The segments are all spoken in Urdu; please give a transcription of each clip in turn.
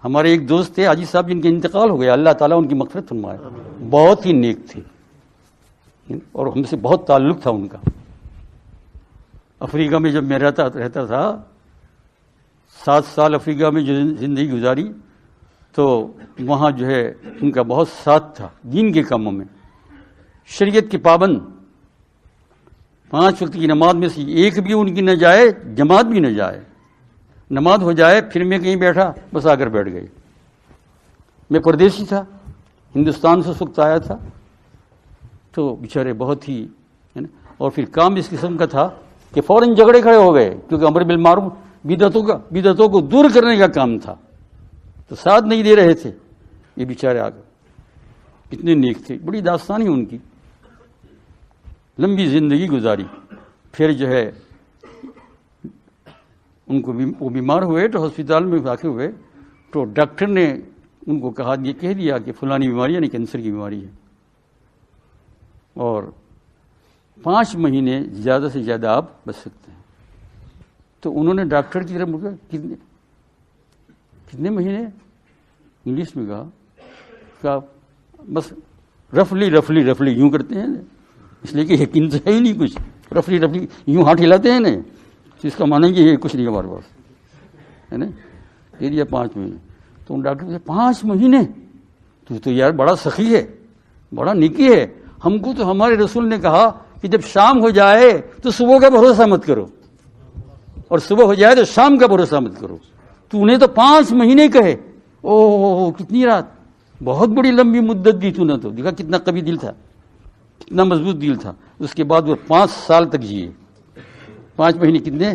ہمارے ایک دوست تھے حاجی صاحب جن کے انتقال ہو گیا، اللہ تعالیٰ ان کی مغفرت فرمائے، بہت ہی نیک تھے اور ہم سے بہت تعلق تھا ان کا۔ افریقہ میں جب میں رہتا تھا 7 سال افریقہ میں جو زندگی گزاری، تو وہاں جو ہے ان کا بہت ساتھ تھا دین کے کاموں میں، شریعت کے پابند، 5 وقت کی نماز میں سے ایک بھی ان کی نہ جائے، جماعت بھی نہ جائے، نماز ہو جائے پھر میں کہیں بیٹھا بس آ کر بیٹھ گئے۔ میں پردیسی تھا، ہندوستان سے اس وقت آیا تھا، تو بیچارے بہت ہی اور پھر کام اس قسم کا تھا کہ فوراً جھگڑے کھڑے ہو گئے، کیونکہ امر بالمعروف بدعتوں کو دور کرنے کا کام تھا، تو ساتھ نہیں دے رہے تھے یہ بیچارے آ گئے۔ کتنے نیک تھے، بڑی داستان ہی ان کی، لمبی زندگی گزاری۔ پھر جو ہے ان کو وہ بیمار ہوئے تو ہسپتال میں داخل ہوئے، تو ڈاکٹر نے ان کو یہ کہہ دیا کہ فلانی بیماری یعنی کینسر کی بیماری ہے، اور 5 مہینے زیادہ سے زیادہ آپ بچ سکتے ہیں۔ تو انہوں نے ڈاکٹر کی طرف مڑا، کتنے مہینے انگلش میں کہا بس رفلی یوں کرتے ہیں، اس لیے کہ یقین ہے ہی نہیں کچھ، رفلی یوں ہاتھ ہلاتے ہیں نا، اس کا معنی کہ یہ کچھ نہیں ہمارے پاس ہے نا، یہ دیا 5 مہینے۔ تو ان ڈاکٹر سے 5 مہینے تو یار بڑا سخی ہے، بڑا نیکی ہے، ہم کو تو ہمارے رسول نے کہا کہ جب شام ہو جائے تو صبح کا بھروسہ مت کرو، اور صبح ہو جائے تو شام کا بھروسہ مت کرو، تو انہیں تو 5 مہینے کہے، او کتنی رات، بہت بڑی لمبی مدت دی تو نے، تو دیکھا کتنا قوی دل تھا، کتنا مضبوط دل تھا۔ اس کے بعد وہ 5 سال تک جیے، 5 مہینے کتنے،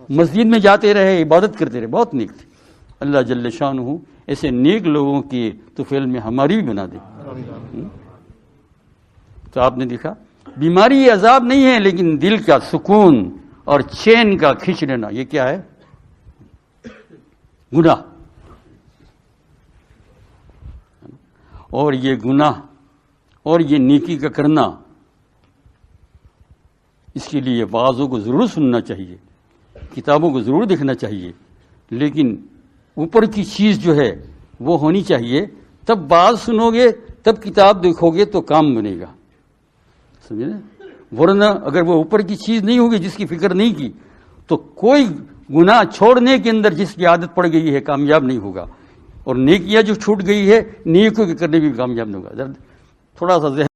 مسجد میں جاتے رہے، عبادت کرتے رہے، بہت نیک تھے۔ اللہ جل شانہ ایسے نیک لوگوں کی طفیل میں ہماری بھی بنا دے۔ تو آپ نے دیکھا بیماری یہ عذاب نہیں ہے، لیکن دل کا سکون اور چین کا کھینچ لینا، یہ کیا ہے؟ گناہ۔ اور یہ گناہ اور یہ نیکی کا کرنا، اس کے لیے وعظوں کو ضرور سننا چاہیے، کتابوں کو ضرور دیکھنا چاہیے، لیکن اوپر کی چیز جو ہے وہ ہونی چاہیے، تب بات سنو گے، تب کتاب دیکھو گے تو کام بنے گا، سمجھے نا؟ ورنہ اگر وہ اوپر کی چیز نہیں ہوگی، جس کی فکر نہیں کی، تو کوئی گناہ چھوڑنے کے اندر جس کی عادت پڑ گئی ہے کامیاب نہیں ہوگا، اور نیکیاں جو چھوٹ گئی ہے نیکیوں کے کرنے بھی کامیاب نہیں ہوگا۔ تھوڑا سا ذہن